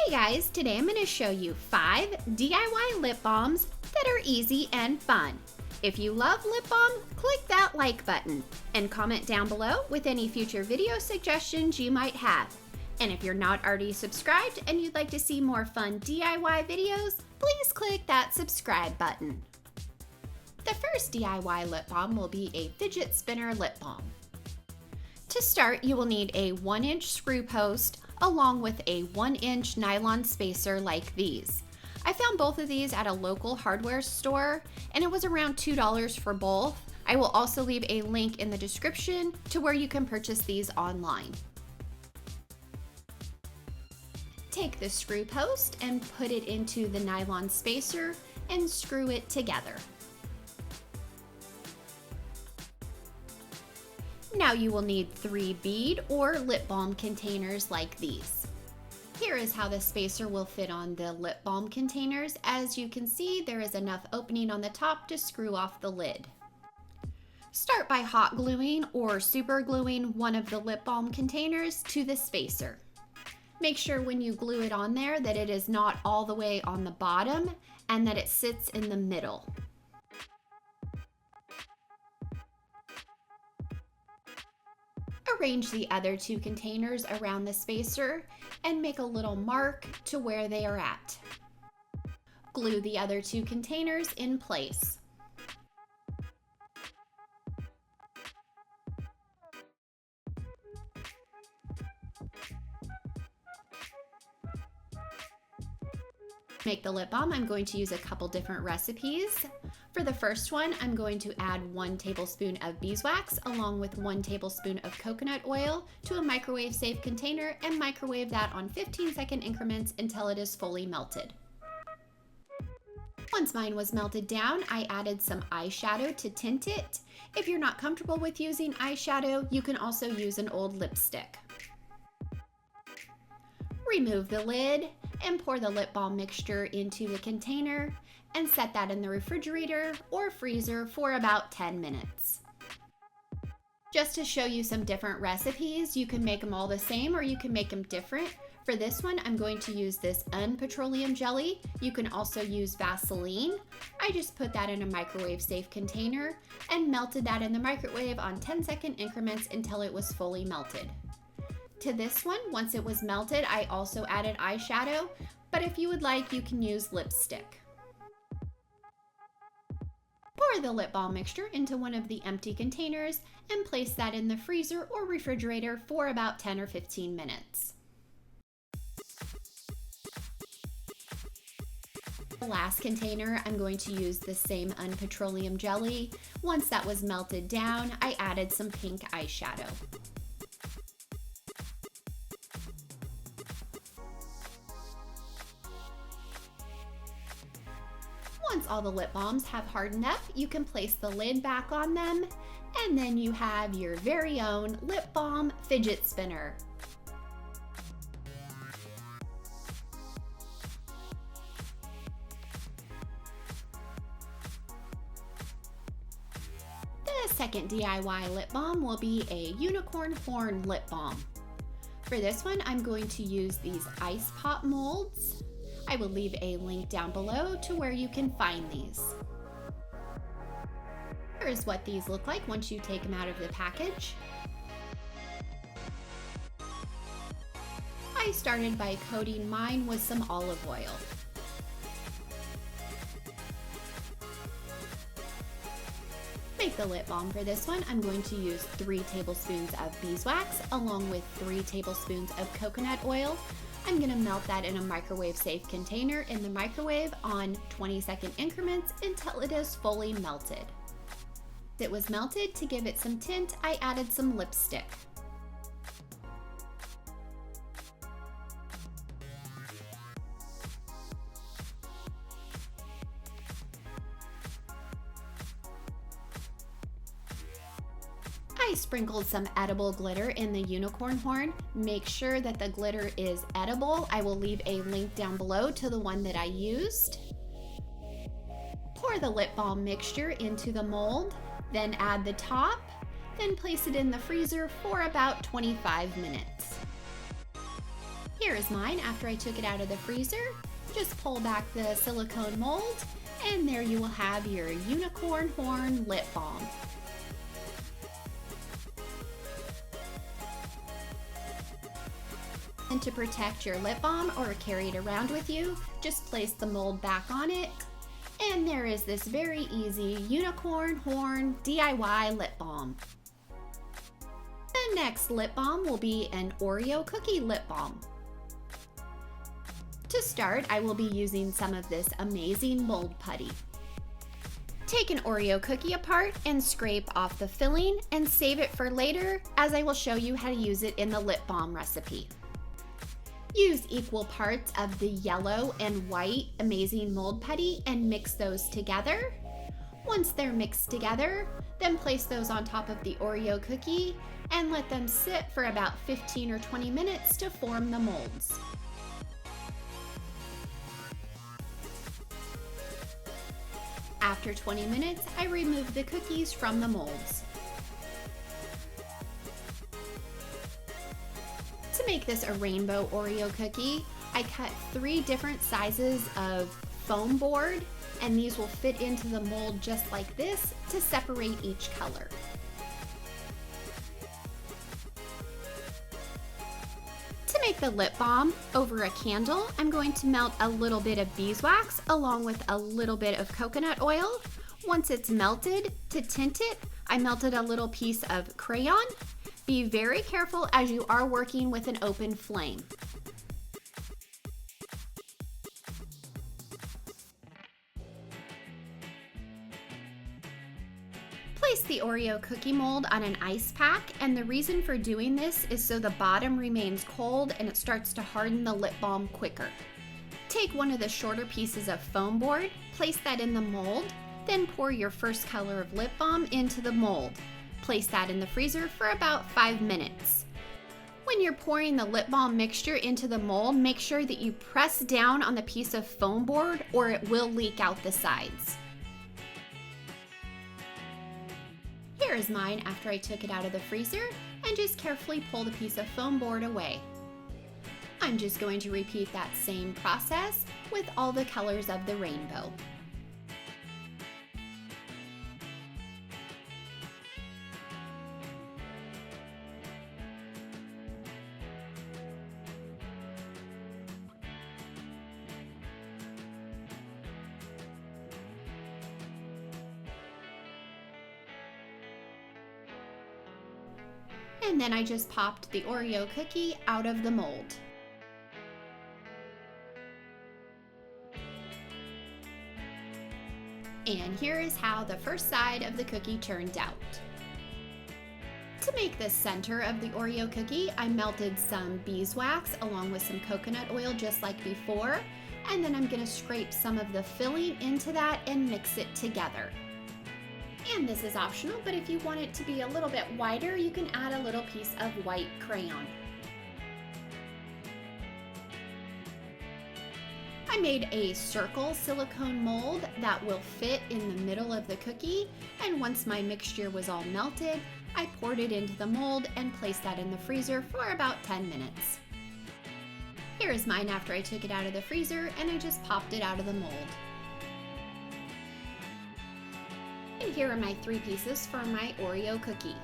Hey guys, today I'm going to show you 5 DIY lip balms that are easy and fun. If you love lip balm, click that like button and comment down below with any future video suggestions you might have. And if you're not already subscribed and you'd like to see more fun DIY videos, please click that subscribe button. The first DIY lip balm will be a Fidget Spinner Lip Balm. To start, you will need a 1-inch screw post along with a 1-inch nylon spacer like these. I found both of these at a local hardware store and it was around $2 for both. I will also leave a link in the description to where you can purchase these online. Take the screw post and put it into the nylon spacer and screw it together. Now you will need 3 bead or lip balm containers like these. Here is how the spacer will fit on the lip balm containers. As you can see, there is enough opening on the top to screw off the lid. Start by hot gluing or super gluing one of the lip balm containers to the spacer. Make sure when you glue it on there that it is not all the way on the bottom and that it sits in the middle. Arrange the other 2 containers around the spacer and make a little mark to where they are at. Glue the other 2 containers in place. Make the lip balm, I'm going to use a couple different recipes. For the first one, I'm going to add 1 tablespoon of beeswax along with 1 tablespoon of coconut oil to a microwave safe container and microwave that on 15-second increments until it is fully melted. Once mine was melted down, I added some eyeshadow to tint it. If you're not comfortable with using eyeshadow, you can also use an old lipstick. Remove the lid and pour the lip balm mixture into the container and set that in the refrigerator or freezer for about 10 minutes. Just to show you some different recipes, you can make them all the same or you can make them different. For this one, I'm going to use this unpetroleum jelly. You can also use Vaseline. I just put that in a microwave safe container and melted that in the microwave on 10-second increments until it was fully melted. To this one, once it was melted, I also added eyeshadow, but if you would like, you can use lipstick. Pour the lip balm mixture into one of the empty containers and place that in the freezer or refrigerator for about 10 or 15 minutes. The last container, I'm going to use the same unpetroleum jelly. Once that was melted down, I added some pink eyeshadow. Once all the lip balms have hardened up, you can place the lid back on them, and then you have your very own lip balm fidget spinner. The second DIY lip balm will be a unicorn horn lip balm. For this one, I'm going to use these ice pop molds. I will leave a link down below to where you can find these. Here is what these look like once you take them out of the package. I started by coating mine with some olive oil. Make the lip balm for this one, I'm going to use 3 tablespoons of beeswax along with 3 tablespoons of coconut oil. I'm going to melt that in a microwave safe container in the microwave on 20-second increments until it is fully melted. It was melted. To give it some tint, I added some lipstick. I sprinkled some edible glitter in the unicorn horn. Make sure that the glitter is edible. I will leave a link down below to the one that I used. Pour the lip balm mixture into the mold, then add the top, then place it in the freezer for about 25 minutes. Here is mine after I took it out of the freezer. Just pull back the silicone mold, and there you will have your unicorn horn lip balm. And to protect your lip balm or carry it around with you, just place the mold back on it. And there is this very easy unicorn horn DIY lip balm. The next lip balm will be an Oreo Cookie lip balm. To start, I will be using some of this amazing mold putty. Take an Oreo cookie apart and scrape off the filling and save it for later, as I will show you how to use it in the lip balm recipe. Use equal parts of the yellow and white amazing mold putty and mix those together. Once they're mixed together, then place those on top of the Oreo cookie and let them sit for about 15 or 20 minutes to form the molds. After 20 minutes, I remove the cookies from the molds. To make this a rainbow Oreo cookie, I cut 3 different sizes of foam board, and these will fit into the mold just like this to separate each color. To make the lip balm over a candle, I'm going to melt a little bit of beeswax along with a little bit of coconut oil. Once it's melted, to tint it, I melted a little piece of crayon. Be very careful as you are working with an open flame. Place the Oreo cookie mold on an ice pack, and the reason for doing this is so the bottom remains cold and it starts to harden the lip balm quicker. Take one of the shorter pieces of foam board, place that in the mold, then pour your first color of lip balm into the mold. Place that in the freezer for about 5 minutes. When you're pouring the lip balm mixture into the mold, make sure that you press down on the piece of foam board or it will leak out the sides. Here is mine after I took it out of the freezer, and just carefully pull the piece of foam board away. I'm just going to repeat that same process with all the colors of the rainbow. And then I just popped the Oreo cookie out of the mold. And here is how the first side of the cookie turned out. To make the center of the Oreo cookie, I melted some beeswax along with some coconut oil just like before, and then I'm going to scrape some of the filling into that and mix it together. And this is optional, but if you want it to be a little bit wider, you can add a little piece of white crayon. I made a circle silicone mold that will fit in the middle of the cookie, and once my mixture was all melted, I poured it into the mold and placed that in the freezer for about 10 minutes. Here is mine after I took it out of the freezer, and I just popped it out of the mold. And here are my 3 pieces for my Oreo cookie.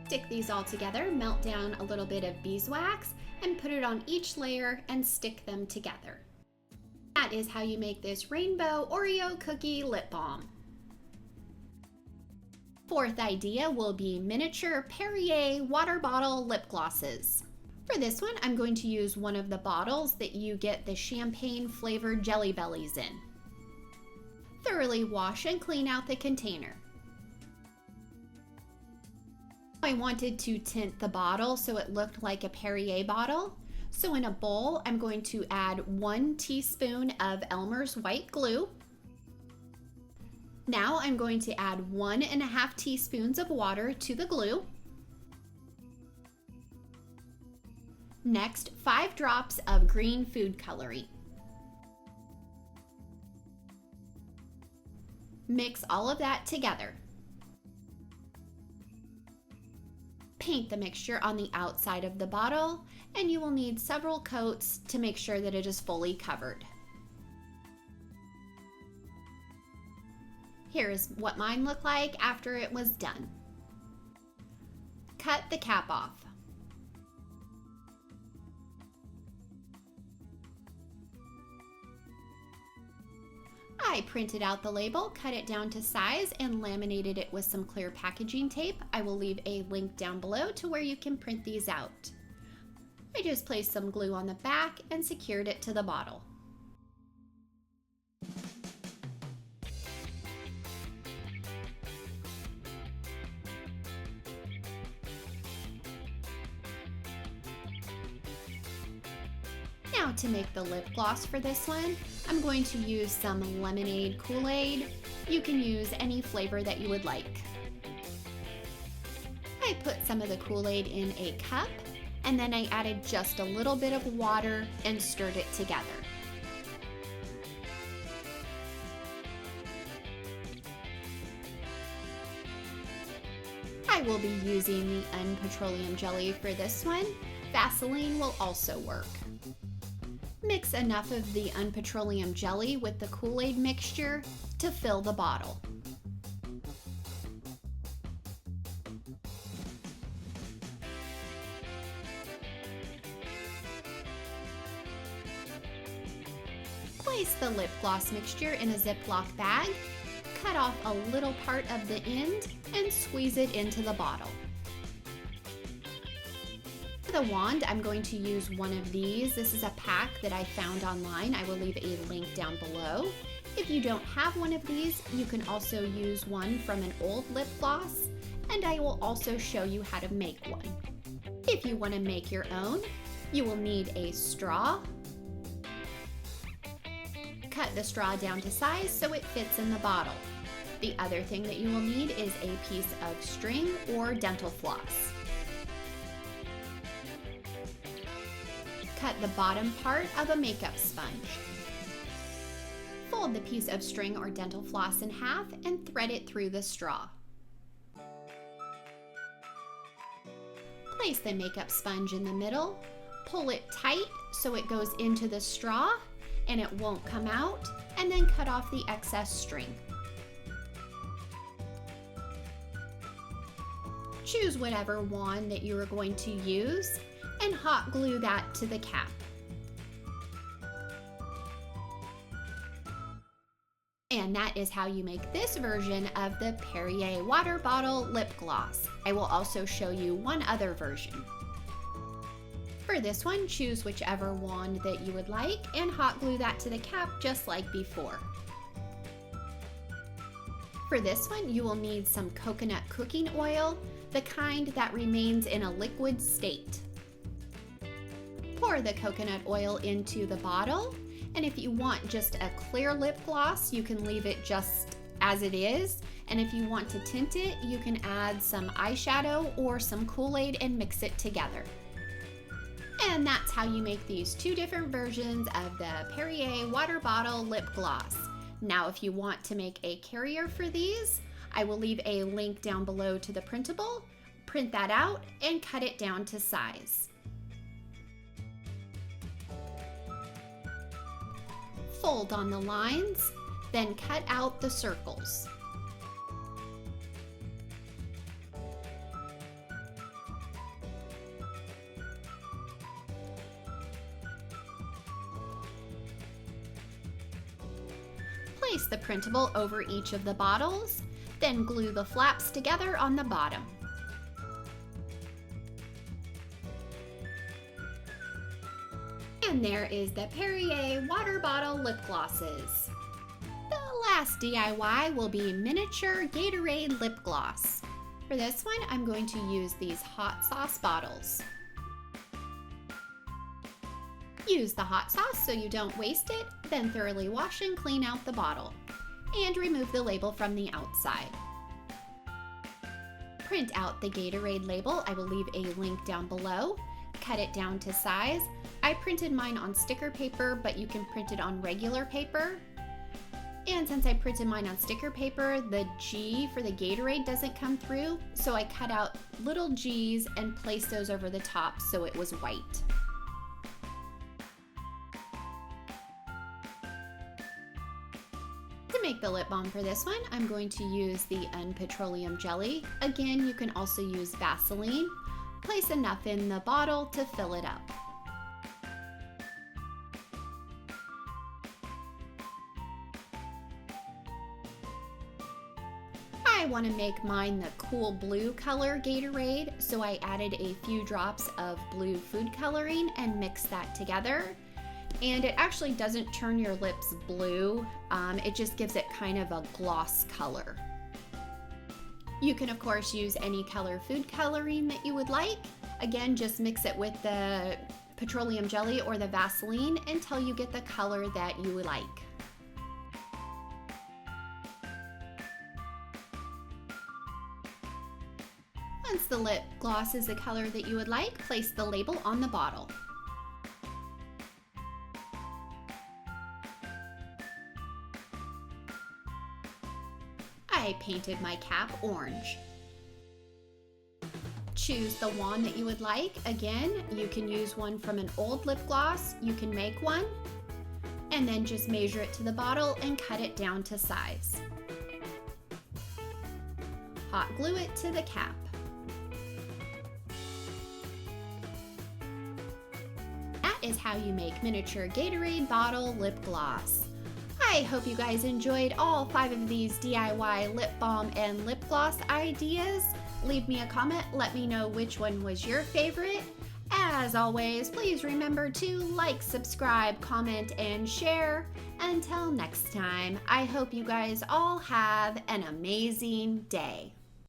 Stick these all together, melt down a little bit of beeswax, and put it on each layer and stick them together. That is how you make this rainbow Oreo cookie lip balm. Fourth idea will be miniature Perrier water bottle lip glosses. For this one, I'm going to use one of the bottles that you get the champagne flavored Jelly Bellies in. Thoroughly wash and clean out the container. I wanted to tint the bottle so it looked like a Perrier bottle. So in a bowl, I'm going to add 1 teaspoon of Elmer's white glue. Now I'm going to add 1.5 teaspoons of water to the glue. Next, 5 drops of green food coloring. Mix all of that together. Paint the mixture on the outside of the bottle, and you will need several coats to make sure that it is fully covered. Here is what mine looked like after it was done. Cut the cap off. I printed out the label, cut it down to size, and laminated it with some clear packaging tape. I will leave a link down below to where you can print these out. I just placed some glue on the back and secured it to the bottle. Now to make the lip gloss for this one, I'm going to use some lemonade Kool-Aid. You can use any flavor that you would like. I put some of the Kool-Aid in a cup, and then I added just a little bit of water and stirred it together. I will be using the unpetroleum jelly for this one. Vaseline will also work. Mix enough of the unpetroleum jelly with the Kool-Aid mixture to fill the bottle. Place the lip gloss mixture in a Ziploc bag, cut off a little part of the end, and squeeze it into the bottle. For the wand, I'm going to use one of these. This is a pack that I found online. I will leave a link down below. If you don't have one of these, you can also use one from an old lip gloss, and I will also show you how to make one. If you want to make your own, you will need a straw. Cut the straw down to size so it fits in the bottle. The other thing that you will need is a piece of string or dental floss. Cut the bottom part of a makeup sponge. Fold the piece of string or dental floss in half and thread it through the straw. Place the makeup sponge in the middle, pull it tight so it goes into the straw and it won't come out, and then cut off the excess string. Choose whatever wand that you are going to use and hot glue that to the cap. And that is how you make this version of the Perrier water bottle lip gloss. I will also show you one other version. For this one, choose whichever wand that you would like and hot glue that to the cap just like before. For this one, you will need some coconut cooking oil, the kind that remains in a liquid state. Pour the coconut oil into the bottle, and if you want just a clear lip gloss, you can leave it just as it is, and if you want to tint it, you can add some eyeshadow or some Kool-Aid and mix it together. And that's how you make these two different versions of the Perrier water bottle lip gloss. Now, if you want to make a carrier for these, I will leave a link down below to the printable. Print that out and cut it down to size. Fold on the lines, then cut out the circles. Place the printable over each of the bottles, then glue the flaps together on the bottom. And there is the Perrier water bottle lip glosses. The last DIY will be miniature Gatorade lip gloss. For this one, I'm going to use these hot sauce bottles. Use the hot sauce so you don't waste it, then thoroughly wash and clean out the bottle. And remove the label from the outside. Print out the Gatorade label. I will leave a link down below. Cut it down to size. I printed mine on sticker paper, but you can print it on regular paper. And since I printed mine on sticker paper, the G for the Gatorade doesn't come through, so I cut out little G's and placed those over the top so it was white. To make the lip balm for this one, I'm going to use the unpetroleum jelly. Again, you can also use Vaseline. Place enough in the bottle to fill it up. I want to make mine the cool blue color Gatorade, so I added a few drops of blue food coloring and mixed that together. And it actually doesn't turn your lips blue, it just gives it kind of a gloss color. You can of course use any color food coloring that you would like. Again, just mix it with the petroleum jelly or the Vaseline until you get the color that you would like. Once the lip gloss is the color that you would like, place the label on the bottle. I painted my cap orange. Choose the wand that you would like. Again, you can use one from an old lip gloss, you can make one, and then just measure it to the bottle and cut it down to size. Hot glue it to the cap. That is how you make miniature Gatorade bottle lip gloss. I hope you guys enjoyed all 5 of these DIY lip balm and lip gloss ideas. Leave me a comment, let me know which one was your favorite. As always, please remember to like, subscribe, comment, and share. Until next time, I hope you guys all have an amazing day.